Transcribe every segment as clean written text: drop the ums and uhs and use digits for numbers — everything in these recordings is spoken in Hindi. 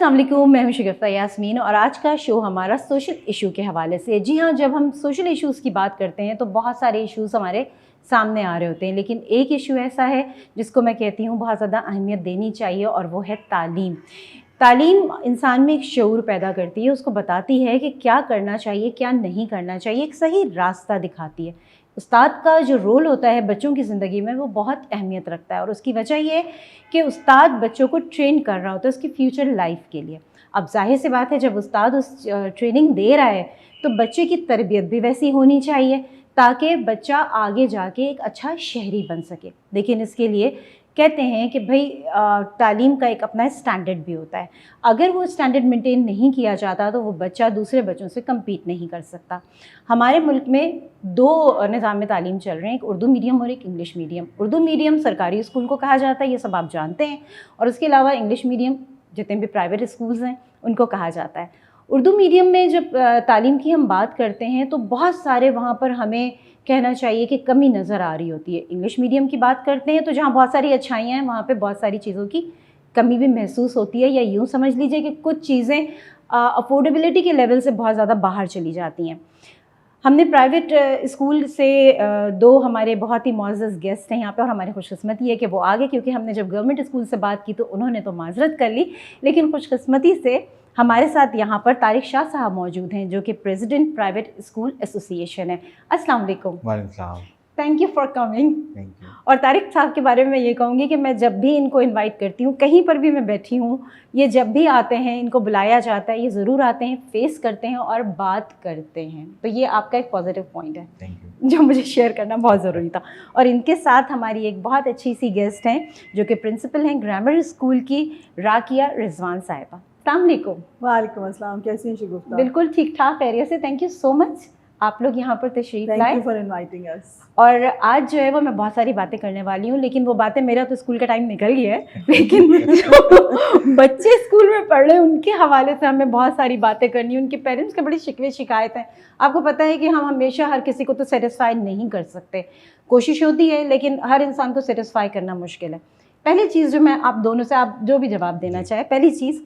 अस्सलाम वालेकुम, मैं हूं शगुफ्ता यास्मीन और आज का शो हमारा सोशल इशू के हवाले से। जी हाँ, जब हम सोशल इश्यूज़ की बात करते हैं तो बहुत सारे इश्यूज़ हमारे सामने आ रहे होते हैं, लेकिन एक इशू ऐसा है जिसको मैं कहती हूँ बहुत ज़्यादा अहमियत देनी चाहिए और वो है तालीम। तालीम इंसान में एक शऊर पैदा करती है, उसको बताती है कि क्या करना चाहिए, क्या नहीं करना चाहिए, एक सही रास्ता दिखाती है। उस्ताद का जो रोल होता है बच्चों की ज़िंदगी में वो बहुत अहमियत रखता है और उसकी वजह ये है कि उस्ताद बच्चों को ट्रेन कर रहा होता है उसकी फ्यूचर लाइफ के लिए। अब जाहिर सी बात है जब उस्ताद उस ट्रेनिंग दे रहा है तो बच्चे की तरबियत भी वैसी होनी चाहिए ताकि बच्चा आगे जाके एक अच्छा शहरी बन सके। लेकिन इसके लिए कहते हैं कि भाई तालीम का एक अपना स्टैंडर्ड भी होता है। अगर वो स्टैंडर्ड मेंटेन नहीं किया जाता तो वो बच्चा दूसरे बच्चों से कम्पीट नहीं कर सकता। हमारे मुल्क में दो निज़ाम तालीम चल रहे हैं, एक उर्दू मीडियम और एक इंग्लिश मीडियम। उर्दू मीडियम सरकारी स्कूल को कहा जाता है, ये सब आप जानते हैं, और उसके अलावा इंग्लिश मीडियम जितने भी प्राइवेट स्कूल्स हैं उनको कहा जाता है। उर्दू मीडियम में जब तालीम की हम बात करते हैं तो बहुत सारे वहाँ पर हमें कहना चाहिए कि कमी नज़र आ रही होती है। इंग्लिश मीडियम की बात करते हैं तो जहाँ बहुत सारी अच्छाइयाँ हैं वहाँ पे बहुत सारी चीज़ों की कमी भी महसूस होती है, या यूँ समझ लीजिए कि कुछ चीज़ें अफोर्डेबिलिटी के लेवल से बहुत ज़्यादा बाहर चली जाती हैं। हमने प्राइवेट स्कूल से दो हमारे बहुत ही मुअज़्ज़ज़ गेस्ट हैं यहाँ पे और हमारी खुशकिस्मती है कि वो आ गए, क्योंकि हमने जब गवर्नमेंट स्कूल से बात की तो उन्होंने तो माज़रत कर ली, लेकिन खुशकिस्मती से हमारे साथ यहाँ पर तारिक शाह साहब मौजूद हैं जो कि प्रेसिडेंट प्राइवेट स्कूल एसोसिएशन है। अस्सलाम वालेकुम। वालेकुम सलाम। Thank you for coming. Thank you. और तारिक साहब के बारे में मैं ये कहूँगी कि मैं जब भी इनको इनवाइट करती हूँ, कहीं पर भी मैं बैठी हूँ, ये जब भी आते हैं, इनको बुलाया जाता है, ये ज़रूर आते हैं, फेस करते हैं और बात करते हैं। तो ये आपका एक पॉजिटिव पॉइंट है, थैंक यू, जो मुझे शेयर करना बहुत ज़रूरी था। और इनके साथ हमारी एक बहुत अच्छी सी गेस्ट हैं जो कि प्रिंसिपल हैं ग्रामर स्कूल की, राकिया रिजवान साहिबा। अस्सलाम वालेकुम। वालेकुम अस्सलाम, कैसी हैं शगुफ्ता? बिल्कुल ठीक ठाक, खैरियत से। थैंक यू सो मच, आप लोग यहाँ पर तशरीफ़ लाए। Thank you for inviting us. और आज जो है वो मैं बहुत सारी बातें करने वाली हूँ, लेकिन वो बातें, मेरा तो स्कूल का टाइम निकल गया है, लेकिन जो बच्चे स्कूल में पढ़ रहे हैं उनके हवाले से हमें बहुत सारी बातें करनी है। उनके पेरेंट्स के बड़ी शिकवे शिकायत हैं। आपको पता है कि हम हमेशा हर किसी को तो सेटिस्फाई नहीं कर सकते, कोशिश होती है लेकिन हर इंसान को सेटिस्फाई करना मुश्किल है। पहली चीज़ जो मैं आप दोनों से, आप जो भी जवाब देना चाहे, पहली चीज़,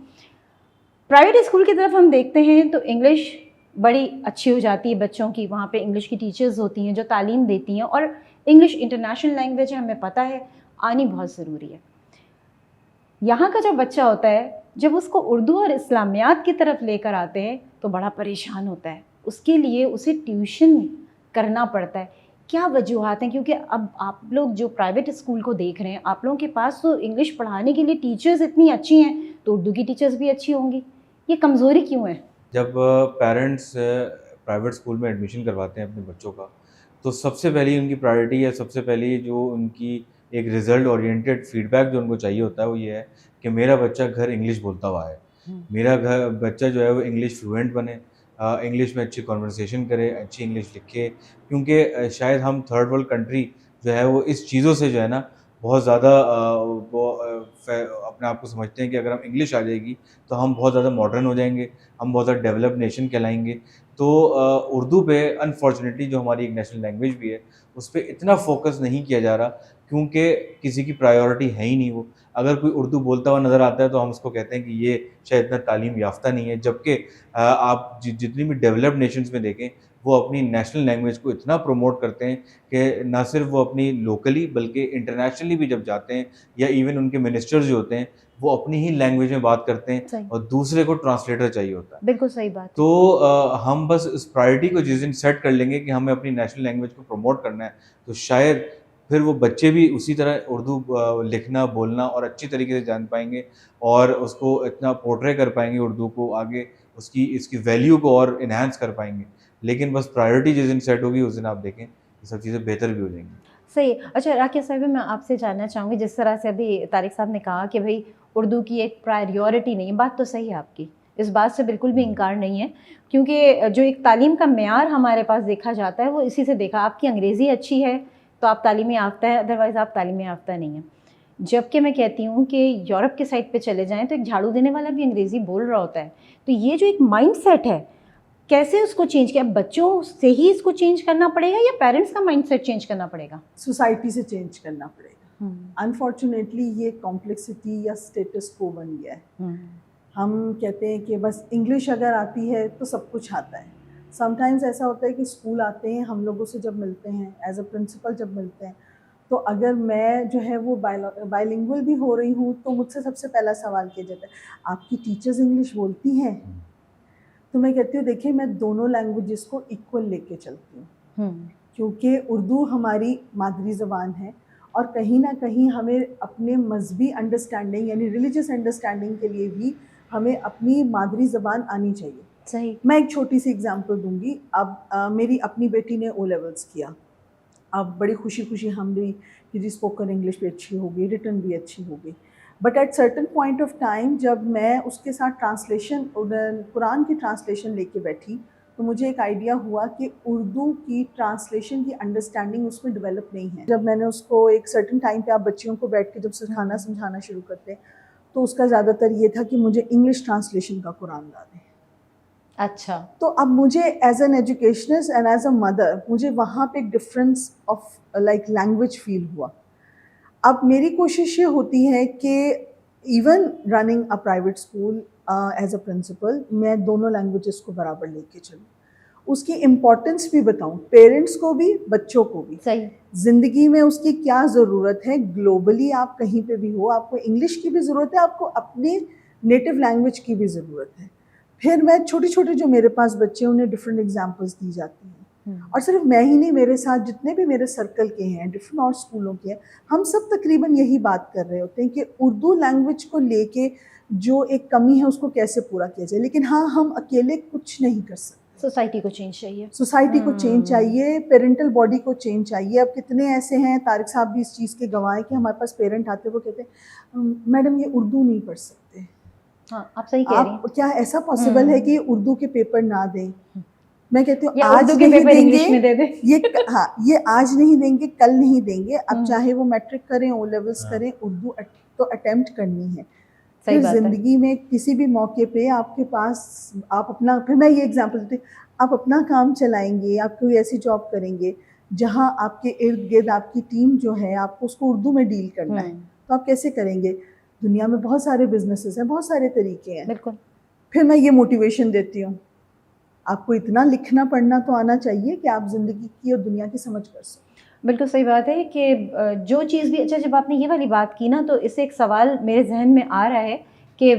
प्राइवेट स्कूल की तरफ हम देखते हैं तो इंग्लिश बड़ी अच्छी हो जाती है बच्चों की, वहाँ पे इंग्लिश की टीचर्स होती हैं जो तालीम देती हैं, और इंग्लिश इंटरनेशनल लैंग्वेज है, हमें पता है, आनी बहुत ज़रूरी है। यहाँ का जो बच्चा होता है जब उसको उर्दू और इस्लामियात की तरफ लेकर आते हैं तो बड़ा परेशान होता है, उसके लिए उसे ट्यूशन करना पड़ता है। क्या वजूहात हैं? क्योंकि अब आप लोग जो प्राइवेट स्कूल को देख रहे हैं, आप लोगों के पास तो इंग्लिश पढ़ाने के लिए टीचर्स इतनी अच्छी हैं, तो उर्दू की टीचर्स भी अच्छी होंगी, ये कमज़ोरी क्यों है? जब पेरेंट्स प्राइवेट स्कूल में एडमिशन करवाते हैं अपने बच्चों का, तो सबसे पहली उनकी प्रायोरिटी है, सबसे पहली जो उनकी एक रिज़ल्ट ओरिएंटेड फीडबैक जो उनको चाहिए होता है वो ये है कि मेरा बच्चा घर इंग्लिश बोलता हुआ आए, मेरा घर बच्चा जो है वो इंग्लिश फ्लुएंट बने, इंग्लिश में अच्छी कॉन्वर्सेशन करे, अच्छी इंग्लिश लिखे। क्योंकि शायद हम थर्ड वर्ल्ड कंट्री जो है वो इस चीज़ों से जो है ना बहुत ज़्यादा अपने आप को समझते हैं कि अगर हम इंग्लिश आ जाएगी तो हम बहुत ज़्यादा मॉडर्न हो जाएंगे, हम बहुत ज़्यादा डेवलप्ड नेशन कहलाएंगे। तो उर्दू पे अनफॉर्चुनेटली जो हमारी एक नेशनल लैंग्वेज भी है उस पर इतना फोकस नहीं किया जा रहा, क्योंकि किसी की प्रायोरिटी है ही नहीं वो। अगर कोई उर्दू बोलता हुआ नज़र आता है तो हम उसको कहते हैं कि ये शायद इतना तालीम याफ्ता नहीं है, जबकि आप जितनी भी डेवलप्ड नेशंस में देखें वो अपनी नेशनल लैंग्वेज को इतना प्रमोट करते हैं कि ना सिर्फ वो अपनी लोकली बल्कि इंटरनेशनली भी जब जाते हैं, या इवन उनके मिनिस्टर्स जो होते हैं वो अपनी ही लैंग्वेज में बात करते हैं और दूसरे को ट्रांसलेटर चाहिए होता है। बिल्कुल सही बात है। तो हम बस इस प्रायोरिटी को जिस दिन सेट कर लेंगे कि हमें अपनी नेशनल लैंग्वेज को प्रमोट करना है, तो शायद फिर वो बच्चे भी उसी तरह उर्दू लिखना बोलना और अच्छी तरीके से जान पाएंगे और उसको इतना पोर्ट्रे कर पाएंगे उर्दू को आगे, उसकी इसकी वैल्यू को और इन्हांस कर पाएंगे। लेकिन बस प्रायोरिटी जिस दिन सेट होगी उस दिन आप देखें ये सब चीज़ें बेहतर भी हो जाएंगी। सही। अच्छा राकिया साहब, मैं आपसे जानना चाहूँगी, जिस तरह से अभी तारिक साहब ने कहा कि भाई उर्दू की एक प्रायोरिटी नहीं है, बात तो सही है आपकी, इस बात से बिल्कुल भी इनकार नहीं है, क्योंकि जो एक तालीम का मेयार हमारे पास देखा जाता है वो इसी से देखा। आपकी अंग्रेज़ी अच्छी है तो आप तालीम याफ्ता है, अदरवाइज़ आप तालीम याफ्ता नहीं है। जबकि मैं कहती हूँ कि यूरोप के साइड पे चले जाएँ तो एक झाड़ू देने वाला भी अंग्रेज़ी बोल रहा होता है। तो ये जो एक माइंड सेट है, कैसे उसको चेंज किया? बच्चों से ही इसको चेंज करना पड़ेगा या पेरेंट्स का माइंडसेट चेंज करना पड़ेगा? सोसाइटी से चेंज करना पड़ेगा। अनफॉर्चुनेटली ये कॉम्प्लेक्सिटी या स्टेटस को बन गया है। हम कहते हैं कि बस इंग्लिश अगर आती है तो सब कुछ आता है। समटाइम्स ऐसा होता है कि स्कूल आते हैं, हम लोगों से जब मिलते हैं, एज अ प्रिंसिपल जब मिलते हैं, तो अगर मैं जो है वो बाइलिंगुअल भी हो रही हूँ तो मुझसे सबसे पहला सवाल किया जाता है, आपकी टीचर्स इंग्लिश बोलती हैं? तो मैं कहती हूँ देखिए, मैं दोनों लैंग्वेजेस को इक्वल लेके चलती हूँ, क्योंकि उर्दू हमारी मादरी ज़बान है और कहीं ना कहीं हमें अपने मजहबी अंडरस्टैंडिंग यानी रिलीजियस अंडरस्टैंडिंग के लिए भी हमें अपनी मादरी ज़बान आनी चाहिए। सही। मैं एक छोटी सी एग्जांपल दूंगी। अब मेरी अपनी बेटी ने ओ लेवल्स किया, अब बड़ी खुशी खुशी हम भी कि जी स्पोकन इंग्लिश भी अच्छी होगी, रिटन भी अच्छी होगी। But at certain point of time जब मैं उसके साथ ट्रांसलेशन, कुरान की ट्रांसलेशन लेके बैठी, तो मुझे एक आइडिया हुआ कि उर्दू की ट्रांसलेशन की अंडरस्टैंडिंग उसमें डेवलप नहीं है। जब मैंने उसको एक सर्टन टाइम पे आप बच्चियों को बैठ के जब सिखाना समझाना शुरू करते हैं, तो उसका ज़्यादातर ये था कि मुझे इंग्लिश ट्रांसलेशन का कुरान ला दें। अच्छा। तो अब मुझे as an educationist and as a mother मुझे वहाँ पे एक difference of like language feel हुआ। अब मेरी कोशिश ये होती है कि even running a private school as a principal, मैं दोनों लैंग्वेजेस को बराबर लेके चलूँ, उसकी इम्पोर्टेंस भी बताऊँ पेरेंट्स को भी, बच्चों को भी। सही। ज़िंदगी में उसकी क्या ज़रूरत है, ग्लोबली आप कहीं पे भी हो, आपको इंग्लिश की भी ज़रूरत है, आपको अपनी नेटिव लैंग्वेज की भी ज़रूरत है। फिर मैं छोटे छोटे जो मेरे पास बच्चे हैं उन्हें डिफरेंट एग्जांपल्स दी जाती हैं। और सिर्फ मैं ही नहीं, मेरे साथ जितने भी मेरे सर्कल के हैं, डिफरेंट और स्कूलों के हैं, हम सब तकरीबन यही बात कर रहे होते हैं कि उर्दू लैंग्वेज को लेके जो एक कमी है उसको कैसे पूरा किया जाए। लेकिन हाँ, हम अकेले कुछ नहीं कर सकते। सोसाइटी को चेंज चाहिए, सोसाइटी को चेंज चाहिए, पेरेंटल बॉडी को चेंज चाहिए। अब कितने ऐसे हैं, तारिक साहब भी इस चीज़ के गवाह हैं कि हमारे पास पेरेंट आते हैं, वो कहते हैं मैडम ये उर्दू नहीं पढ़ सकते। हाँ, आप सही कह रही हैं। आप क्या ऐसा पॉसिबल है कि उर्दू के पेपर ना दें? मैं कहती हूँ या आज उर्दू के नहीं पेपर इंग्लिश में देंगे, दे दे। हाँ, ये आज नहीं देंगे, कल नहीं देंगे। अब चाहे वो मैट्रिक करें, ओ लेवल्स करें, उर्दू तो अटेम्प्ट करनी है। फिर जिंदगी में किसी भी मौके पे आपके पास आप अपना, फिर मैं ये एग्जांपल देती हूँ, आप अपना काम चलाएंगे, आप कोई ऐसी जॉब करेंगे जहाँ आपके इर्द गिर्द आपकी टीम जो है, आपको उसको उर्दू में डील करना है, तो आप कैसे करेंगे? दुनिया में बहुत सारे बिजनेसेस हैं, बहुत सारे तरीके हैं। बिल्कुल। फिर मैं ये मोटिवेशन देती हूँ, आपको इतना लिखना पढ़ना तो आना चाहिए कि आप ज़िंदगी की और दुनिया की समझ कर सकें। बिल्कुल सही बात है कि जो चीज़ भी, अच्छा जब आपने ये वाली बात की ना, तो इससे एक सवाल मेरे जहन में आ रहा है कि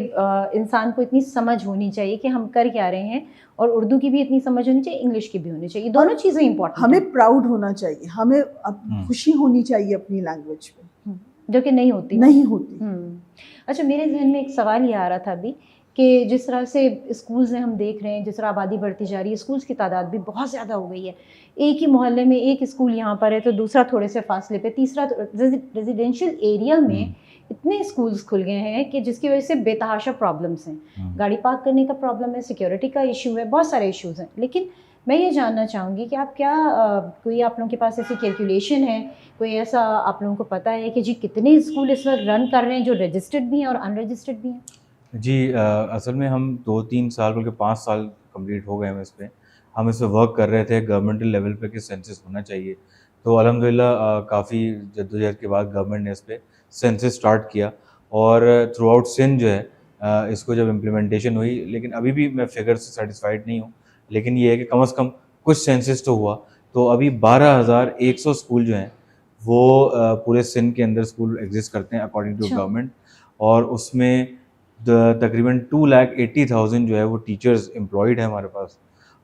इंसान को इतनी समझ होनी चाहिए कि हम कर क्या रहे हैं, और उर्दू की भी इतनी समझ होनी चाहिए, इंग्लिश की भी होनी चाहिए, दोनों चीज़ें इंपॉर्टेंट। हमें प्राउड होना चाहिए, हमें खुशी होनी चाहिए अपनी लैंग्वेज पे, जो कि नहीं होती। अच्छा, मेरे जहन में एक सवाल ये आ रहा था अभी कि जिस तरह से स्कूल्स में हम देख रहे हैं, जिस तरह आबादी बढ़ती जा रही है, स्कूल्स की तादाद भी बहुत ज़्यादा हो गई है। एक ही मोहल्ले में एक स्कूल यहाँ पर है तो दूसरा थोड़े से फासले पे, तीसरा रेजिडेंशियल एरिया में इतने स्कूल्स खुल गए हैं कि जिसकी वजह से बेतहाशा प्रॉब्लम्स हैं। गाड़ी पार्क करने का प्रॉब्लम है, सिक्योरिटी का इशू है, बहुत सारे इश्यूज़ हैं। लेकिन मैं ये जानना चाहूँगी कि आप क्या कोई आप लोगों के पास ऐसी कैलकुलेशन है, कोई ऐसा आप लोगों को पता है कि जी कितने स्कूल इस वक्त रन कर रहे हैं जो रजिस्टर्ड भी हैं और अनरजिस्टर्ड भी हैं? जी असल में हम 2-3 साल बल्कि 5 साल कंप्लीट हो गए हैं इस पे। हम इस पे वर्क कर रहे थे गवर्नमेंटल लेवल पे कि सेंसस होना चाहिए। तो अल्हम्दुलिल्लाह काफ़ी जद्दोजहद के बाद गवर्नमेंट ने इस पे सेंसस स्टार्ट किया और थ्रू आउट सिंध जो है इसको जब इम्प्लीमेंटेशन हुई, लेकिन अभी भी मैं फिगर से सेटिस्फाइड नहीं हूँ। लेकिन ये है कि कम से कम कुछ सेंसस तो हुआ। तो अभी 12,100 स्कूल जो हैं वो पूरे सिंध के अंदर स्कूल एग्जिस्ट करते हैं अकॉर्डिंग टू गवर्नमेंट, और उसमें तकरीबन 2,80,000 जो है वो टीचर्स एम्प्लॉयड हैं हमारे पास।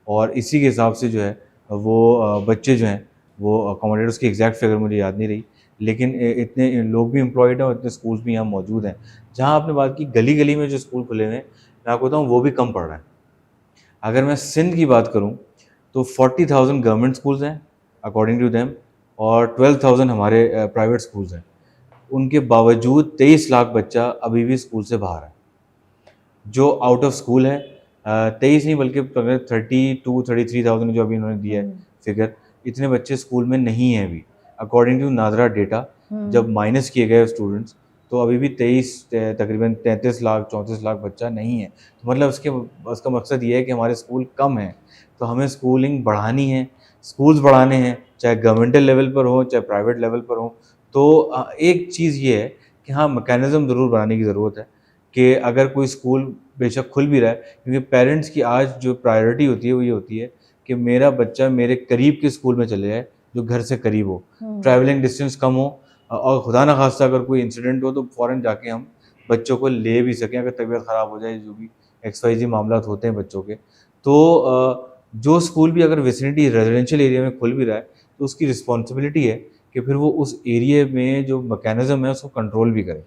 और इसी के हिसाब से जो है वो बच्चे जो हैं वो अकोमोडेट, उसकी एग्जैक्ट फिगर मुझे याद नहीं रही, लेकिन इतने लोग भी एम्प्लॉयड हैं और इतने स्कूल्स भी यहाँ मौजूद हैं। जहाँ आपने बात की गली गली में जो स्कूल खुले हुए हैं, मैं आपको बताऊँ वो भी कम पड़ रहा है। अगर मैं सिंध की बात करूँ तो 40,000 गवर्नमेंट स्कूल्स हैं अकॉर्डिंग टू देम, और 12,000 हमारे प्राइवेट स्कूल्स हैं। उनके बावजूद 23 लाख बच्चा अभी भी स्कूल से बाहर है जो आउट ऑफ स्कूल है। 23 नहीं बल्कि 32-33,000 जो अभी इन्होंने दिया है फिगर, इतने बच्चे स्कूल में नहीं हैं अभी अकॉर्डिंग टू नादरा डेटा। जब माइनस किए गए स्टूडेंट्स तो अभी भी तकरीबन 33 लाख 34 लाख बच्चा नहीं है। तो मतलब उसका मकसद ये है कि हमारे स्कूल कम हैं, तो हमें स्कूलिंग बढ़ानी है, स्कूल्स बढ़ाने हैं, चाहे गवर्नमेंटल लेवल पर हो चाहे प्राइवेट लेवल पर हो। तो एक चीज़ ये है कि हाँ, मैकेनिज़्म ज़रूर बनाने की ज़रूरत है कि अगर कोई स्कूल बेशक खुल भी रहा है, क्योंकि पेरेंट्स की आज जो प्रायोरिटी होती है वो ये होती है कि मेरा बच्चा मेरे करीब के स्कूल में चले जाए, जो घर से करीब हो, ट्रैवलिंग डिस्टेंस कम हो, और खुदा ना खास्ता अगर कोई इंसिडेंट हो तो फ़ौरन जाके हम बच्चों को ले भी सकें अगर तबीयत ख़राब हो जाए, जो भी XYZ मामलात होते हैं बच्चों के। तो जो स्कूल भी अगर विसिनिटी रेजिडेंशियल एरिया में खुल भी रहा है तो उसकी रिस्पॉन्सिबिलिटी है कि फिर वो उस एरिया में जो मैकेनिज़्म है उसको कंट्रोल भी करे।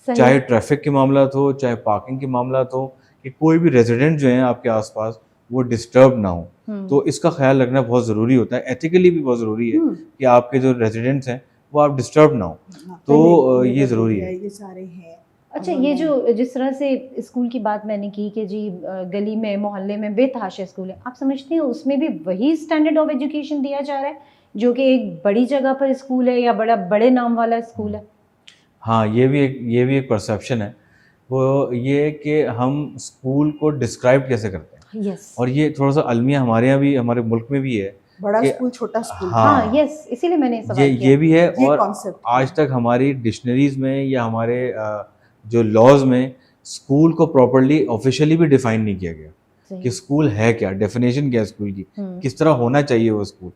सही चाहे है। ट्रैफ़िक के मामलात हो, चाहे पार्किंग के मामलात हो, कि कोई भी रेज़िडेंट जो हैं आपके आस-पास वो डिस्टर्ब ना हो। तो इसका ख़्याल रखना बहुत ज़रूरी होता है, एथिकली भी बहुत ज़रूरी है कि आपके जो रेज़िडेंट्स हैं वो आप डिस्टर्ब ना हो। तो ये ज़रूरी है। ये सारे हैं। अच्छा, ये जो जिस तरह से स्कूल की बात मैंने की कि जी गली में मोहल्ले में बेतहाशा स्कूल है, आप समझते हैं उसमें भी वही स्टैंडर्ड ऑफ एजुकेशन दिया जा रहा है जो कि एक बड़ी जगह पर स्कूल है या बड़े नाम वाला स्कूल है? हाँ, ये भी एक परसेप्शन है। वो ये है कि हम स्कूल को डिस्क्राइब कैसे करते हैं, यस। और ये थोड़ा-सा अलमिया हमारे यहाँ भी, हमारे मुल्क में भी है बड़ा कि स्कूल, छोटा स्कूल। हाँ, यस, इसीलिए मैंने सवाल किया। ये भी है, ये और कॉन्सेप्ट आज तक हमारी डिक्शनरीज़ में या हमारे जो लॉज़ में स्कूल को प्रॉपर्ली ऑफ़िशियली भी डिफ़ाइन नहीं किया गया सही। कि स्कूल है क्या, डेफ़िनेशन क्या है स्कूल की, हम्म, किस तरह होना चाहिए वो स्कूल।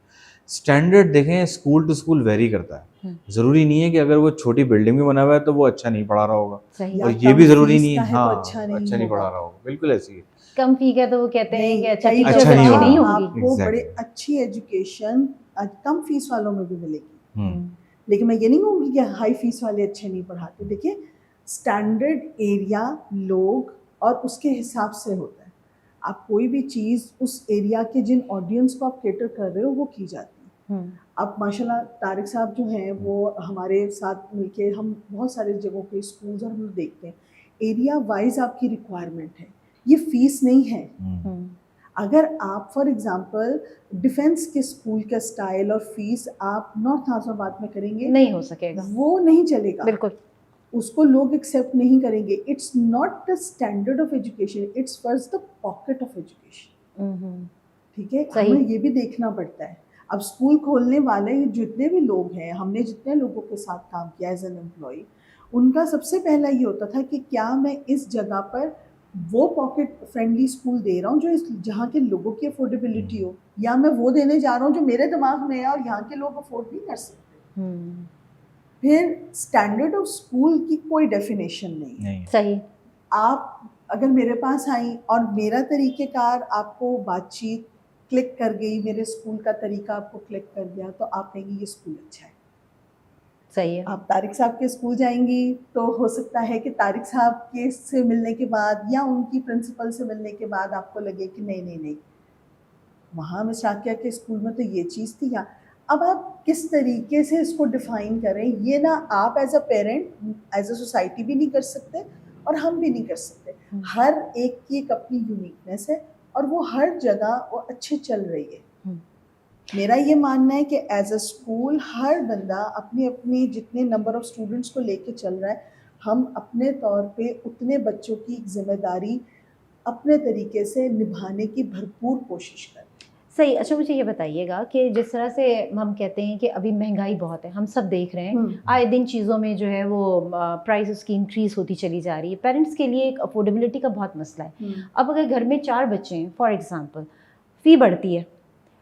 स्टैंडर्ड देखें, स्कूल टू स्कूल वेरी करता है। ज़रूरी नहीं है कि अगर वो छोटी बिल्डिंग में बना हुआ है तो वो अच्छा नहीं पढ़ा रहा होगा, सही। और या ये कम भी ज़रूरी फीस नहीं का है, है तो हाँ, अच्छा अच्छा नहीं होगा। पढ़ा रहा होगा, बिल्कुल ऐसी है। कम फी का तो वो कहते हैं कि अच्छा कई टीचर्स अच्छा नहीं अच्छी होगा। नहीं होंगी। आपको बड़े Exactly. अच्छी एजुकेशन कम फीस वालों में भी मिलेगी। हुँ, लेकिन मैं ये नहीं कहूँगी कि हाई फीस वाले अच्छे नहीं पढ़ाते। देखिए, स्टैंडर्ड एरिया, लोग और उसके हिसाब से होता है। आप कोई भी चीज़ उस एरिया के जिन ऑडियंस को आप कैटर कर रहे हो वो की जाती है। अब माशाल्लाह तारिक साहब जो हैं वो हमारे साथ मिलके हम बहुत सारे जगहों पे स्कूल्स और हम लोग देखते हैं, एरिया वाइज आपकी रिक्वायरमेंट है, ये फीस नहीं है। हुँ, अगर आप फॉर एग्जांपल डिफेंस के स्कूल का स्टाइल और फीस आप नॉर्थ नाज़िमाबाद में करेंगे, नहीं हो सकेगा, वो नहीं चलेगा, बिल्कुल। उसको लोग एक्सेप्ट नहीं करेंगे। It's not the standard of education, it's first the pocket of education. Hmm, ठीक है, सही। हमें ये भी देखना पड़ता है। अब स्कूल खोलने वाले जितने भी लोग हैं, हमने जितने लोगों के साथ काम किया एज एन एम्प्लॉय, उनका सबसे पहला ये होता था कि क्या मैं इस जगह पर वो पॉकेट फ्रेंडली स्कूल दे रहा हूँ जो इस जहाँ के लोगों की अफोर्डेबिलिटी हो, या मैं वो देने जा रहा हूँ जो मेरे दिमाग में है और यहाँ के लोग अफोर्ड नहीं कर सकते। फिर स्टैंडर्ड ऑफ स्कूल की कोई डेफिनेशन नहीं है। नहीं है। सही। आप अगर मेरे पास आई और मेरा तरीक़ेकार आपको बातचीत क्लिक कर गई, मेरे स्कूल का तरीका आपको क्लिक कर गया, तो आप कहेंगे ये स्कूल अच्छा है। सही है। आप तारिक साहब के स्कूल जाएंगी तो हो सकता है कि तारिक साहब के से मिलने के बाद या उनकी प्रिंसिपल से मिलने के बाद आपको लगे कि नहीं नहीं नहीं, वहाँ मिसराकिया के स्कूल में तो ये चीज़ थी। या अब आप किस तरीके से इसको डिफ़ाइन करें, ये ना आप as a parent, as a society भी नहीं कर सकते और हम भी नहीं कर सकते। हर एक की एक अपनी यूनिकनेस है और वो हर जगह वो अच्छे चल रही है। मेरा ये मानना है कि एज अ स्कूल हर बंदा अपनी अपनी जितने नंबर ऑफ़ स्टूडेंट्स को लेके चल रहा है, हम अपने तौर पे उतने बच्चों की जिम्मेदारी अपने तरीके से निभाने की भरपूर कोशिश करें। सही। अच्छा, मुझे ये बताइएगा कि जिस तरह से हम कहते हैं कि अभी महंगाई बहुत है, हम सब देख रहे हैं, आए दिन चीज़ों में जो है वो प्राइस उसकी इंक्रीज़ होती चली जा रही है। पेरेंट्स के लिए एक अफोर्डेबिलिटी का बहुत मसला है। अब अगर घर में 4 बच्चे हैं फॉर एग्ज़ाम्पल, फ़ी बढ़ती है,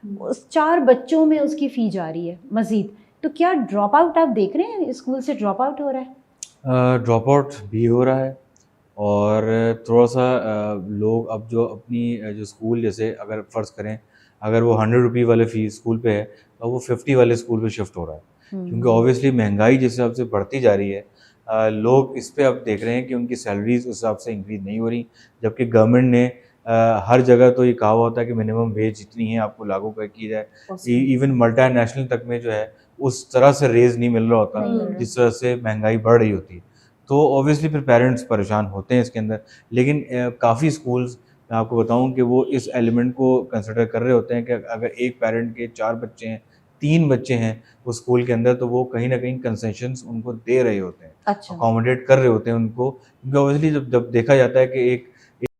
उस 4 बच्चों में उसकी फ़ी जा रही है मज़ीद, तो क्या ड्रॉप आउट आप देख रहे हैं, स्कूल से ड्रॉप आउट हो रहा है? ड्रॉप आउट भी हो रहा है, और थोड़ा-सा लोग अब जो अपनी जो स्कूल, जैसे अगर फ़र्ज़ करें अगर वो 100 रुपये वाले फ़ीस स्कूल पे है तो वो 50 वाले स्कूल पे शिफ्ट हो रहा है, क्योंकि ऑब्वियसली महंगाई जिस हिसाब से बढ़ती जा रही है, लोग इस पे अब देख रहे हैं कि उनकी सैलरीज़ उस हिसाब से इंक्रीज़ नहीं हो रही, जबकि गवर्नमेंट ने हर जगह तो ये कहा हुआ होता है कि मिनिमम वेज जितनी है आपको लागू कर की जाए। इवन मल्टीनेशनल तक में जो है उस तरह से रेज़ नहीं मिल रहा होता जिस तरह से महंगाई बढ़ रही होती है। तो ऑब्वियसली फिर पेरेंट्स परेशान होते हैं इसके अंदर, लेकिन काफ़ी स्कूल्स, मैं आपको बताऊं कि वो इस एलिमेंट को कंसिडर कर रहे होते हैं कि अगर एक पेरेंट के 4 बच्चे हैं, 3 बच्चे हैं उस स्कूल के अंदर, तो वो कहीं ना कहीं कंसेशंस उनको दे रहे होते हैं, अच्छा। अकोमोडेट कर रहे होते हैं उनको, क्योंकि ऑब्वियसली जब देखा जाता है कि एक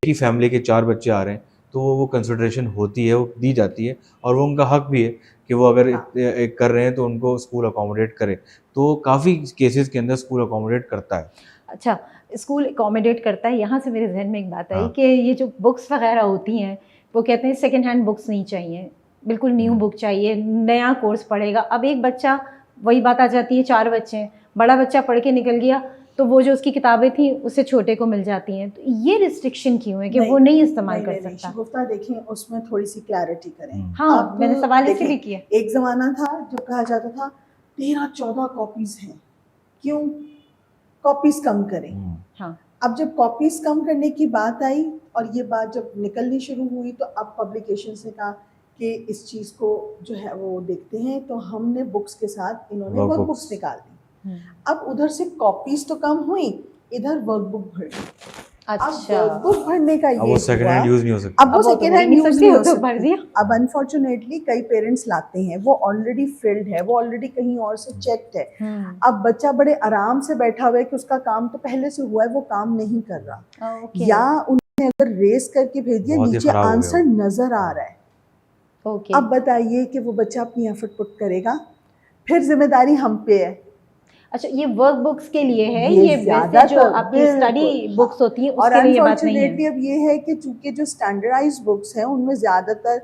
ही फैमिली के 4 बच्चे आ रहे हैं तो वो कंसिडरेशन होती है, वो दी जाती है, और वो उनका हक भी है कि वो अगर एक कर रहे हैं तो उनको स्कूल अकोमोडेट करे। तो काफ़ी केसेस के अंदर स्कूल अकोमोडेट करता है। अच्छा, स्कूल अकोमोडेट करता है, यहाँ से मेरे जहन में एक बात आई हाँ। कि ये जो बुक्स वगैरह होती हैं, वो कहते हैं सेकंड हैंड बुक्स नहीं चाहिए, बिल्कुल न्यू बुक चाहिए, नया कोर्स पढ़ेगा। अब एक बच्चा, वही बात आ जाती है, 4 बच्चे हैं, बड़ा बच्चा पढ़ के निकल गया, तो वो जो उसकी किताबें थी उससे छोटे को मिल जाती हैं। तो ये रिस्ट्रिक्शन क्यों है कि वो नहीं इस्तेमाल कर सकता? शगुफ्ता देखें, उसमें थोड़ी सी क्लैरिटी करें। हाँ, अब मैंने सवाल देखें, इसीलिए किया। एक ज़माना था जब कहा जाता था 13-14 कॉपीज़ हैं, क्यों? कॉपीज़ कम करें। हाँ, अब जब कॉपीज़ कम करने की बात आई और ये बात जब निकलनी शुरू हुई, तो अब पब्लिकेशंस ने कहा कि इस चीज़ को जो है वो देखते हैं, तो हमने बुक्स के साथ इन्होंने वर्कबुक्स निकाल दी। अब उधर से कॉपीज़ तो कम हुई, इधर वर्कबुक बढ़ गई। अच्छा, अब वर्कबुक भरने का अब ये वो सेकंड हैंड हुआ, यूज नहीं हो सकता। अब वो अब वो तो सेकंड हो ही हैंड नहीं यूज सकती, नहीं वो हो तो भर सकती। दिया। अब अनफॉर्चुनेटली कई पेरेंट्स लाते हैं, वो ऑलरेडी फिल्ड है, वो ऑलरेडी कहीं और से चेक्ड है। अब बच्चा बड़े आराम से बैठा हुआ है कि उसका काम तो पहले से हुआ है, वो काम नहीं कर रहा, ओके, या उन्होंने अगर रेस करके भेज दिया, बहुत ही नीचे खराब हो गया आंसर वो। नजर आ रहा है। ओके। अब बताइए कि वो बच्चा अपनी एफर्ट पुट करेगा, फिर जिम्मेदारी हम पे है। अच्छा, ये वर्क बुक्स के लिए है, ये ये वैसे ज़्यादातर जो आपकी स्टडी बिल्कुल, बुक्स होती हैं और उसके लिए ये बात नहीं अनफॉर्चुनेटली है। अब ये है कि चूंकि जो स्टैंडर्डाइज्ड बुक्स हैं उनमें ज़्यादातर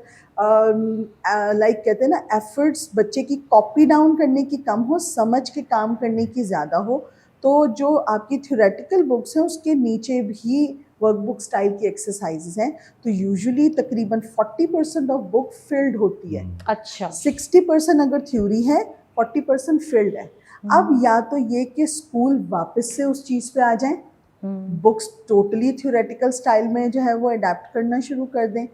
लाइक कहते हैं ना, एफर्ट्स बच्चे की कॉपी डाउन करने की कम हो, समझ के काम करने की ज़्यादा हो। तो जो आपकी थ्योरेटिकल बुक्स हैं उसके नीचे भी वर्कबुक स्टाइल की एक्सरसाइजेज हैं, तो यूजुअली तकरीबन 40% ऑफ बुक फिल्ड होती है। अच्छा, 60% अगर थ्योरी है, 40% फिल्ड है। अब या तो ये कि स्कूल वापस से उस चीज़ पे आ जाएं, बुक्स टोटली थ्योरेटिकल स्टाइल में जो है वो अडेप्ट करना शुरू कर दें,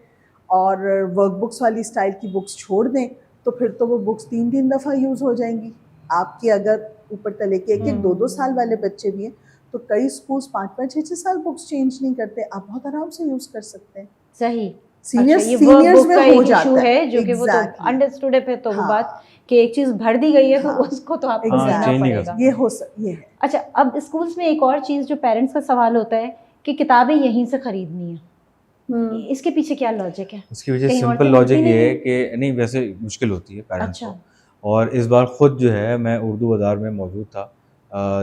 और वर्कबुक्स वाली स्टाइल की बुक्स छोड़ दें, तो फिर तो वो बुक्स 3-3 दफ़ा यूज़ हो जाएंगी। आपके अगर ऊपर तले के 1-1, 2-2 साल वाले बच्चे भी हैं, तो कई स्कूल्स 5-5, 6-6 साल बुक्स चेंज नहीं करते, आप बहुत आराम से यूज़ कर सकते हैं। सही। सीनियर्स अच्छा, ये सीनियर्स वर्कबुक में का हो एक इशू जाता है जो कि वो तो Exactly. अंडरस्टूड है, फिर तो वो हाँ। बात कि एक चीज़ भर दी गई है तो हाँ। उसको तो आपको Exactly. देना चेंज नहीं कर पड़ेगा। ये है। अच्छा, अब स्कूल्स में एक और चीज़ जो पेरेंट्स का सवाल होता है कि किताबें यहीं से खरीदनी है, इसके पीछे क्या लॉजिक है? उसकी वजह कहीं और सिंपल से लॉजिक मिलती ये नहीं है कि नहीं, वैसे मुश्किल होती है पेरेंट्स अच्छा। को। और इस बार खुद जो है मैं उर्दू बाज़ार में मौजूद था,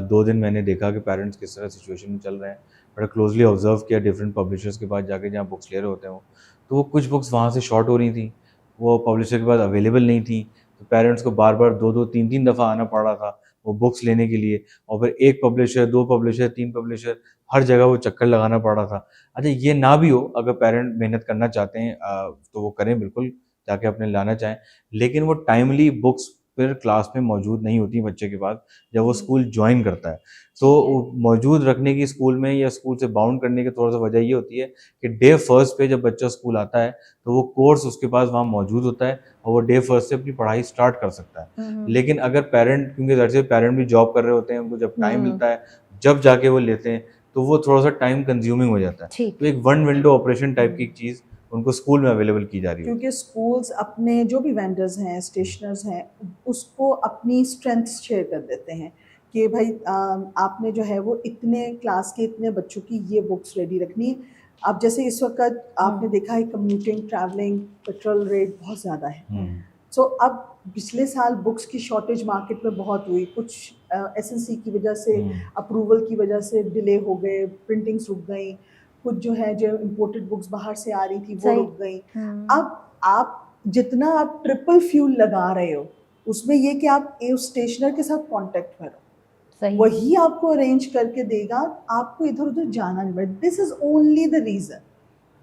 2 दिन मैंने देखा कि पेरेंट्स किस तरह सिचुएशन में चल रहे हैं। बड़ा क्लोजली ऑब्जर्व किया डिफरेंट पब्लिशर्स के पास जाके जहाँ बुक्स ले रहे होते हैं वो, तो वो कुछ बुक्स वहाँ से शॉर्ट हो रही थी, वो पब्लिशर के पास अवेलेबल नहीं थी, तो पेरेंट्स को बार बार 2-2, 3-3 दफ़ा आना पड़ रहा था वो बुक्स लेने के लिए, और फिर 1 पब्लिशर, 2 पब्लिशर, 3 पब्लिशर, हर जगह वो चक्कर लगाना पड़ रहा था। अच्छा, ये ना भी हो, अगर पेरेंट मेहनत करना चाहते हैं तो वो करें बिल्कुल, जाके अपने लाना चाहें, लेकिन वो टाइमली बुक्स फिर क्लास में मौजूद नहीं होती बच्चे के पास जब वो स्कूल ज्वाइन करता है। तो मौजूद रखने की स्कूल में या स्कूल से बाउंड करने की थोड़ा सा वजह ये होती है कि डे फर्स्ट पे जब बच्चा स्कूल आता है तो वो कोर्स उसके पास वहाँ मौजूद होता है और वो डे फर्स्ट से अपनी पढ़ाई स्टार्ट कर सकता है। लेकिन अगर पेरेंट, क्योंकि दरअसल पेरेंट भी जॉब कर रहे होते हैं, उनको जब टाइम मिलता है जब जाके वो लेते हैं, तो वो थोड़ा सा टाइम कंज्यूमिंग हो जाता है। ठीक। तो एक वन विंडो ऑपरेशन टाइप की चीज़ उनको स्कूल में अवेलेबल की जा रही है। क्योंकि स्कूल्स अपने जो भी वेंडर्स हैं, स्टेशनर्स हैं, उसको अपनी स्ट्रेंथ्स शेयर कर देते हैं कि भाई आपने जो है वो इतने क्लास के इतने बच्चों की ये बुक्स रेडी रखनी है। अब जैसे इस वक्त आपने देखा है कम्यूटिंग, ट्रैवलिंग, पेट्रोल रेट बहुत ज़्यादा है, सो अब पिछले साल बुक्स की शॉर्टेज मार्केट में बहुत हुई, कुछ एसएनसी की वजह से, अप्रूवल की वजह से डिले हो गए, प्रिंटिंग्स रुक गई, कुछ जो है जो इम्पोर्टेड बुक्स बाहर से आ रही थी वो रुक गई। अब आप जितना आप ट्रिपल फ्यूल लगा रहे हो, उसमें ये कि आप उस स्टेशनर के साथ कांटेक्ट करो, सही। वही आपको अरेंज करके देगा, आपको इधर उधर जाना नहीं पड़ेगा। This is only the reason.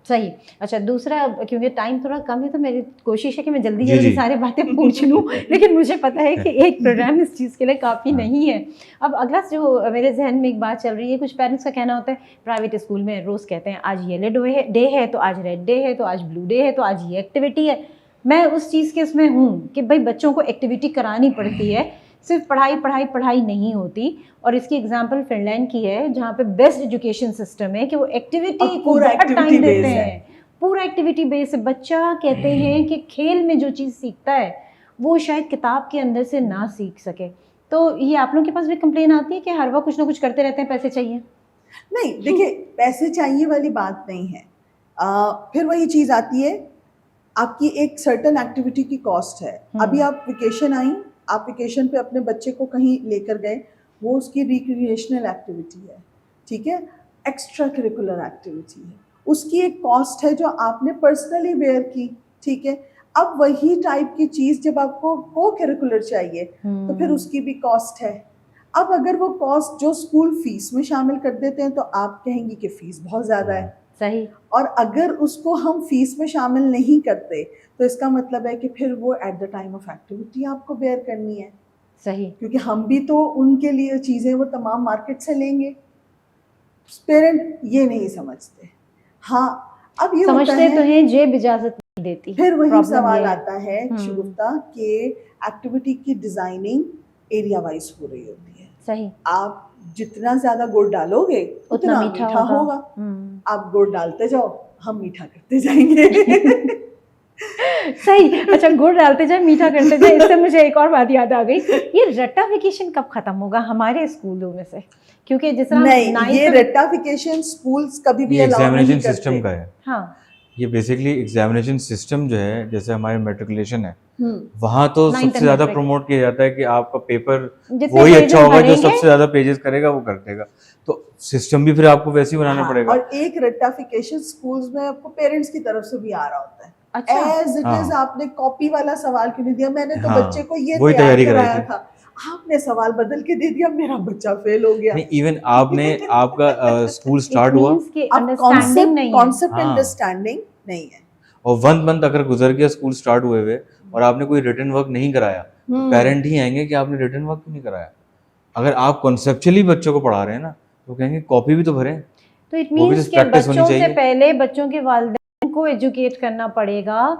सही। अच्छा, दूसरा, क्योंकि टाइम थोड़ा कम है तो मेरी कोशिश है कि मैं जल्दी जी, जल्दी जी। सारी बातें पूछ लूँ लेकिन मुझे पता है कि एक प्रोग्राम इस चीज़ के लिए काफ़ी नहीं है। अब अगला जो मेरे जहन में एक बात चल रही है, कुछ पेरेंट्स का कहना होता है प्राइवेट स्कूल में रोज़ कहते हैं आज येलो डे है तो आज रेड डे है तो आज ब्लू डे है तो आज ये एक्टिविटी है। मैं उस चीज़ के उसमें हूँ कि भाई बच्चों को एक्टिविटी करानी पड़ती है, सिर्फ पढ़ाई पढ़ाई पढ़ाई नहीं होती। और इसकी एग्जांपल फिनलैंड की है जहाँ पे बेस्ट एजुकेशन सिस्टम है कि वो एक्टिविटी को बहुत टाइम देते हैं, पूरा एक्टिविटी बेस है। बच्चा कहते हैं कि खेल में जो चीज़ सीखता है वो शायद किताब के अंदर से ना सीख सके। तो ये आप लोगों के पास भी कंप्लेन आती है कि हर वक्त कुछ ना कुछ करते रहते हैं, पैसे चाहिए? नहीं, देखिए पैसे चाहिए वाली बात नहीं है। फिर वही चीज़ आती है, आपकी एक सर्टन एक्टिविटी की कॉस्ट है। अभी आप वेकेशन आई, आप वेकेशन पे अपने बच्चे को कहीं लेकर गए, वो उसकी रिक्रिएशनल एक्टिविटी है। ठीक है, एक्स्ट्रा करिकुलर एक्टिविटी है, उसकी एक कॉस्ट है जो आपने पर्सनली बेयर की, ठीक है। अब वही टाइप की चीज़ जब आपको को करिकुलर चाहिए तो फिर उसकी भी कॉस्ट है। अब अगर वो कॉस्ट जो स्कूल फीस में शामिल कर देते हैं तो आप कहेंगी कि फ़ीस बहुत ज़्यादा है, सही। और अगर उसको हम फीस में शामिल नहीं करते तो इसका मतलब है कि फिर वो at the time of activity आपको बेयर करनी है, सही। क्योंकि हम भी तो उनके लिए चीज़ें वो तमाम मार्केट से लेंगे। पेरेंट ये नहीं समझते। हाँ, अब ये होता समझते है, तो हैं, जेब इजाजत नहीं देती। फिर वही प्रॉब्लम सवाल ये है। आता है शगुफ्ता कि एक्टिविटी की डिजाइनिंग एरिया वाइज हो रही होती है। सही। आप जितना ज्यादा गुड़ डालोगे उतना मीठा होगा। आप गुड़ डालते जाओ, हम मीठा करते जाएंगे। सही। अच्छा, गुड़ डालते जाए, मीठा करते जाए। इससे मुझे एक और बात याद आ गई, ये रट्टाफिकेशन कब खत्म होगा हमारे स्कूलों में से? क्योंकि जिस तरह नहीं, ये रट्टाफिकेशन स्कूल्स कभी भी ये अलाउ नहीं एग्जामिनेशन करते। सिस्टम का है। हाँ, ये बेसिकली एग्जामिनेशन सिस्टम जो है, जैसे हमारे मेट्रिकुलेशन है, वहाँ तो Ninth सबसे and ज्यादा matric। प्रमोट किया जाता है कि आपका पेपर जितने वही pages अच्छा होगा जो भरेंगे। सबसे ज्यादा पेजेस करेगा वो कर देगा। तो सिस्टम भी फिर आपको वैसे ही बनाना हाँ, पड़ेगा। और एक रट्टाफिकेशन स्कूल्स में आपको पेरेंट्स की तरफ से भी आ रहा होता है। अच्छा। एज इट इज आपने कॉपी वाला सवाल क्यों नहीं दिया? मैंने तो हाँ, बच्चे को ये वही तैयार तैयारी कराई कराया थी। था, आपने सवाल बदल के दे दिया, मेरा बच्चा फेल हो गया। नहीं, इवन आपने आपका स्कूल It स्टार्ट हुआ means कि अब अंडरस्टैंडिंग नहीं है। कॉन्सेप्ट हाँ। अंडरस्टैंडिंग नहीं है। और 1 मंथ अगर गुजर गया स्कूल स्टार्ट हुए हुए और आपने कोई रिटन वर्क नहीं कराया, तो पेरेंट ही आएंगे कि आपने रिटन वर्क क्यों नहीं कराया। अगर आप कॉन्सेप्चुअली बच्चों को पढ़ा रहे हैं ना, तो कहेंगे कॉपी भी तो भरें। तो इट वो भी मीन्स तो कि प्रैक्टिस होनी बच्चों से चाहिए। पहले बच्चों के वालिदैन को एजुकेट करना पड़ेगा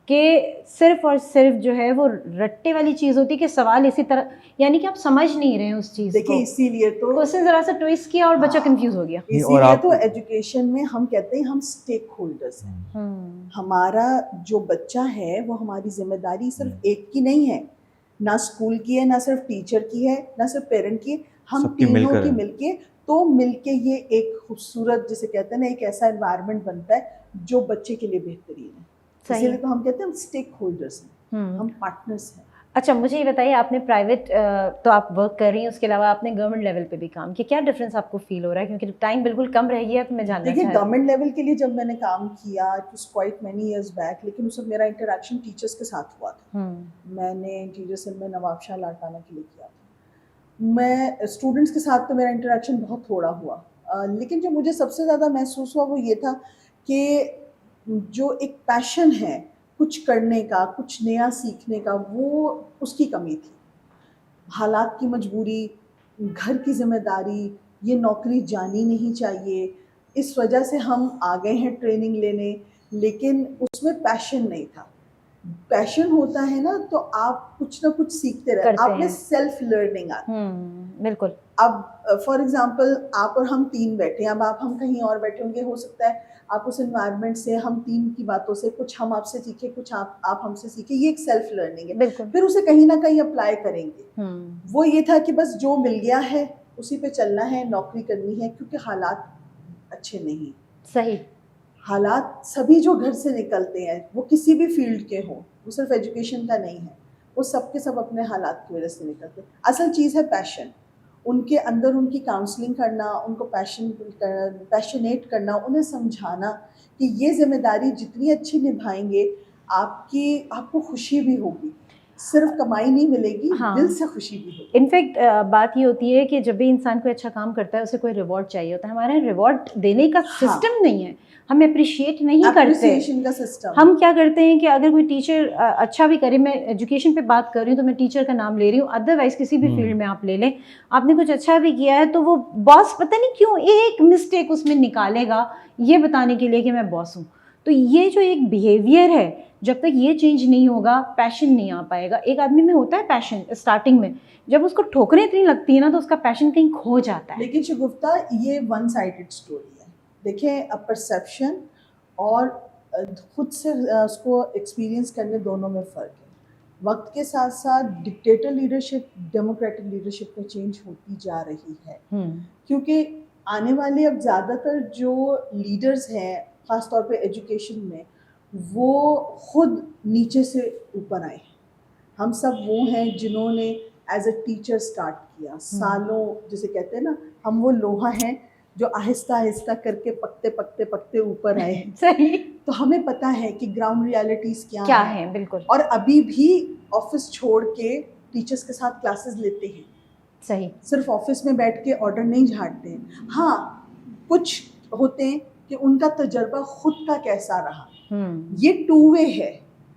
कि सिर्फ और सिर्फ जो है वो रट्टे वाली चीज़ होती है कि सवाल इसी तरह, यानी कि आप समझ नहीं रहे हैं उस चीज़ को। देखिए, इसीलिए तो क्वेश्चन जरा सा ट्विस्ट किया और बच्चा कंफ्यूज हो गया। नहीं, और इसीलिए आप तो एजुकेशन में हम कहते हैं हम स्टेक होल्डर्स हैं। हमारा जो बच्चा है वो हमारी जिम्मेदारी सिर्फ एक की नहीं है, ना स्कूल की है, ना सिर्फ टीचर की है, ना सिर्फ पेरेंट की है, हम सबकी तीनों मिलकर की है। मिलके, तो मिलके ये एक खूबसूरत, जिसे कहते हैं ना, एक ऐसा एनवायरनमेंट बनता है जो बच्चे के लिए बेहतरीन है। सही। इसीलिए तो हम कहते हैं हम स्टेक होल्डर्स हैं, हम पार्टनर्स हैं। अच्छा, मुझे ये बताइए, आपने प्राइवेट तो आप वर्क कर रही हैं, उसके अलावा आपने गवर्नमेंट लेवल पे भी काम किया, क्या डिफरेंस आपको फील हो रहा है? क्योंकि टाइम बिल्कुल कम रह गया, तो मैं जानना देखिए, चाहती हूँ। गवर्नमेंट लेवल के लिए जब मैंने काम किया, it was quite many years back, लेकिन उस वक्त मेरा इंटरेक्शन टीचर्स के साथ हुआ था। मैंने इंटीरियर सेल में नवाब शाह लाड़काना के लिए किया था। मैं स्टूडेंट्स के साथ तो मेरा इंटरेक्शन बहुत थोड़ा हुआ, लेकिन जो मुझे सबसे ज़्यादा महसूस हुआ वो ये था कि जो एक पैशन है कुछ करने का, कुछ नया सीखने का, वो उसकी कमी थी। हालात की मजबूरी, घर की जिम्मेदारी, ये नौकरी जानी नहीं चाहिए, इस वजह से हम आ गए हैं ट्रेनिंग लेने, लेकिन उसमें पैशन नहीं था। पैशन होता है ना तो आप कुछ ना कुछ सीखते रहते, आप में सेल्फ लर्निंग आती है। बिल्कुल। अब फॉर एग्जांपल आप और हम तीन बैठे हैं, अब आप हम कहीं और बैठे होंगे, हो सकता है आप उस एनवायरनमेंट से, हम तीन की बातों से कुछ हम आपसे सीखे, कुछ आप हमसे सीखे, ये एक सेल्फ लर्निंग है। फिर उसे कहीं ना कहीं अप्लाई करेंगे। वो ये था कि बस जो मिल गया है उसी पे चलना है, नौकरी करनी है, क्योंकि हालात अच्छे नहीं। सही। हालात सभी जो घर से निकलते हैं, वो किसी भी फील्ड के हों, वो सिर्फ एजुकेशन का नहीं है, वो सब के सब अपने हालात की वजह से निकलते हैं। असल चीज़ है पैशन, उनके अंदर उनकी काउंसलिंग करना, उनको पैशनेट करना, उन्हें समझाना कि ये जिम्मेदारी जितनी अच्छी निभाएंगे आपको खुशी भी होगी, सिर्फ कमाई नहीं मिलेगी, हाँ। दिल से खुशी भी होगी। इनफैक्ट बात ये होती है कि जब भी इंसान कोई अच्छा काम करता है उसे कोई रिवॉर्ड चाहिए होता है। हमारे यहाँ रिवॉर्ड देने का सिस्टम नहीं है, हम अप्रिशिएट नहीं करते। एप्रिसिएशन का सिस्टम। हम क्या करते हैं कि अगर कोई टीचर अच्छा भी करे, मैं एजुकेशन पे बात कर रही हूँ तो मैं टीचर का नाम ले रही हूँ, अदरवाइज किसी भी फील्ड में आप ले लें, आपने कुछ अच्छा भी किया है तो वो बॉस पता नहीं क्यों एक मिस्टेक उसमें निकालेगा ये बताने के लिए कि मैं बॉस हूँ। तो ये जो एक बिहेवियर है, जब तक ये चेंज नहीं होगा पैशन नहीं आ पाएगा। एक आदमी में होता है पैशन स्टार्टिंग में, जब उसको ठोकरें इतनी लगती है ना तो उसका पैशन कहीं खो जाता है। लेकिन शगुफ्ता, ये वन साइडेड स्टोरी है। देखें, अब परसेप्शन और खुद से उसको एक्सपीरियंस करने, दोनों में फ़र्क है। वक्त के साथ साथ डिक्टेटर लीडरशिप डेमोक्रेटिक लीडरशिप में चेंज होती जा रही है, क्योंकि आने वाले अब ज़्यादातर जो लीडर्स हैं ख़ासतौर पे एजुकेशन में, वो खुद नीचे से ऊपर आए हैं। हम सब वो हैं जिन्होंने एज अ टीचर स्टार्ट किया, सालों, जिसे कहते हैं ना, हम वो लोहा हैं जो आहिस्ता आहिस्ता करके पकते पकते पकते ऊपर आए हैं। सही, तो हमें पता है कि ग्राउंड रियलिटीज़ क्या है बिल्कुल और अभी भी ऑफिस छोड़ के टीचर्स के साथ क्लासेस लेते हैं। सही, सिर्फ ऑफिस में बैठ के ऑर्डर नहीं झाड़ते हैं। हाँ, कुछ होते हैं कि उनका तजर्बा खुद का कैसा रहा, ये टू वे है,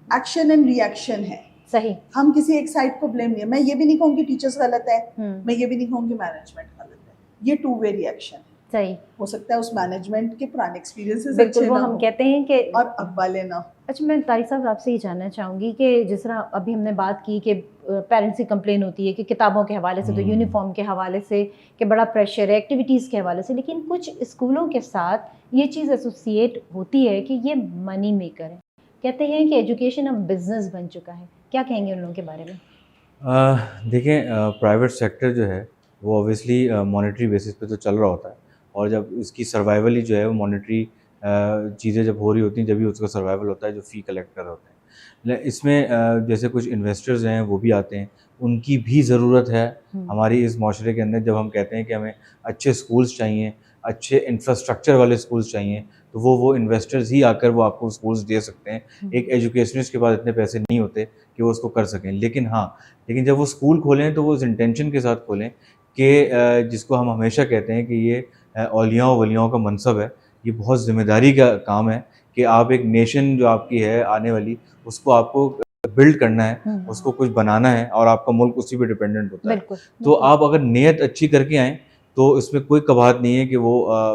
एक्शन एंड रिएक्शन है। सही, हम किसी एक साइड को ब्लेम नहीं, मैं ये भी नहीं कहूँगी टीचर्स गलत है, मैं ये भी नहीं कहूँगी मैनेजमेंट गलत है, ये टू वे रिएक्शन है। सही, हो सकता है उस मैनेजमेंट के पुराने एक्सपीरियंसेस बिल्कुल अच्छे वो ना हम हो कहते हैं कि और अब वाले ना हो। अच्छा, मैं तारिक साहब आपसे ये जानना चाहूँगी कि जिस तरह अभी हमने बात की कि पेरेंट्स की कंप्लेन होती है कि किताबों के हवाले से, तो यूनिफॉर्म के हवाले से कि बड़ा प्रेशर है, एक्टिविटीज़ के हवाले से, लेकिन कुछ स्कूलों के साथ ये चीज़ एसोसिएट होती है कि ये मनी मेकर है, कहते हैं कि एजुकेशन अब बिजनेस बन चुका है, क्या कहेंगे उन लोगों के बारे में? देखें, प्राइवेट सेक्टर जो है वो ऑब्वियसली मॉनेटरी बेसिस पे तो चल रहा होता है, और जब इसकी सर्वाइवल ही जो है वो मॉनेटरी चीज़ें जब हो रही होती हैं जब भी उसका सर्वाइवल होता है, जो फ़ी कलेक्टर होते हैं। इसमें जैसे कुछ इन्वेस्टर्स हैं वो भी आते हैं, उनकी भी ज़रूरत है हमारी इस माशरे के अंदर। जब हम कहते हैं कि हमें अच्छे स्कूल्स चाहिए, अच्छे इंफ्रास्ट्रक्चर वाले स्कूल्स चाहिए, तो वो इन्वेस्टर्स ही आकर वो आपको स्कूल्स दे सकते हैं। एक एजुकेशनिस्ट के पास इतने पैसे नहीं होते कि वो उसको कर सकें। लेकिन जब वो स्कूल खोलें तो वो इस इंटेंशन के साथ खोलें कि जिसको हम हमेशा कहते हैं कि ये औलियाओं वलियाओं का मनसब है, ये बहुत ज़िम्मेदारी का काम है कि आप एक नेशन जो आपकी है आने वाली, उसको आपको बिल्ड करना है, उसको कुछ बनाना है, और आपका मुल्क उसी पे डिपेंडेंट होता है। तो आप अगर नीयत अच्छी करके आएँ तो इसमें कोई कबाहत नहीं है कि वो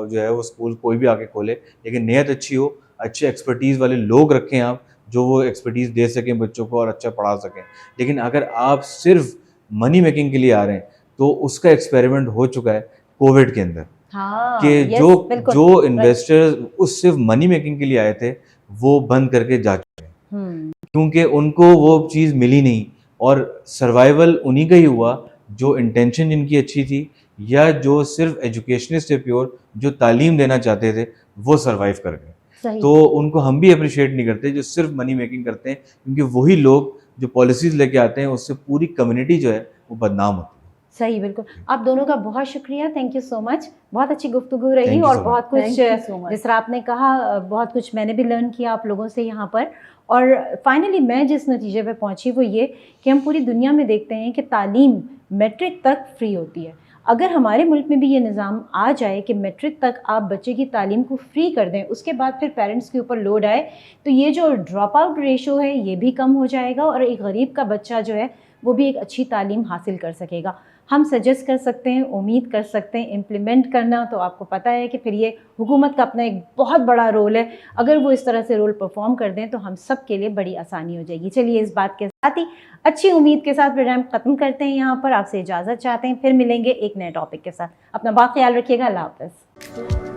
जो है वो स्कूल कोई भी आके खोले, लेकिन नीयत अच्छी हो, अच्छे एक्सपर्टीज़ वाले लोग रखें आप, जो वो एक्सपर्टीज़ दे सकें बच्चों को और अच्छा पढ़ा सकें। लेकिन अगर आप सिर्फ मनी मेकिंग के लिए आ रहे हैं, तो उसका एक्सपेरिमेंट हो चुका है कोविड के अंदर। हाँ, कि यस, बिल्कुल, जो इन्वेस्टर्स उस सिर्फ मनी मेकिंग के लिए आए थे, वो बंद करके जा चुके हैं, क्योंकि उनको वो चीज़ मिली नहीं, और सर्वाइवल उन्हीं का ही हुआ जो इंटेंशन जिनकी अच्छी थी, या जो सिर्फ एजुकेशनिस्ट थे प्योर, जो तालीम देना चाहते थे, वो सर्वाइव कर गए। तो उनको हम भी अप्रिशिएट नहीं करते जो सिर्फ मनी मेकिंग करते हैं, क्योंकि वही लोग जो पॉलिसीज़ लेके आते हैं उससे पूरी कम्युनिटी जो है वो बदनाम होती है। सही, बिल्कुल। आप दोनों का बहुत शुक्रिया, थैंक यू सो मच। बहुत अच्छी गुफ्तगू रही और बहुत कुछ जिस तरह आपने कहा, बहुत कुछ मैंने भी लर्न किया आप लोगों से यहाँ पर। और फाइनली मैं जिस नतीजे पे पहुँची वो ये कि हम पूरी दुनिया में देखते हैं कि तालीम मैट्रिक तक फ्री होती है। अगर हमारे मुल्क में भी ये निज़ाम आ जाए कि मैट्रिक तक आप बच्चे की तालीम को फ्री कर दें, उसके बाद फिर पेरेंट्स के ऊपर लोड आए, तो ये जो ड्रॉप आउट रेशो है ये भी कम हो जाएगा और एक गरीब का बच्चा जो है वो भी एक अच्छी तालीम हासिल कर सकेगा। हम सजेस्ट कर सकते हैं, उम्मीद कर सकते हैं, इम्प्लीमेंट करना तो आपको पता है कि फिर ये हुकूमत का अपना एक बहुत बड़ा रोल है। अगर वो इस तरह से रोल परफॉर्म कर दें तो हम सब के लिए बड़ी आसानी हो जाएगी। चलिए, इस बात के साथ ही अच्छी उम्मीद के साथ प्रोग्राम ख़त्म करते हैं। यहाँ पर आपसे इजाज़त चाहते हैं, फिर मिलेंगे एक नए टॉपिक के साथ। अपना बहुत ख्याल रखिएगा। अल्लाह हाफ़िज़।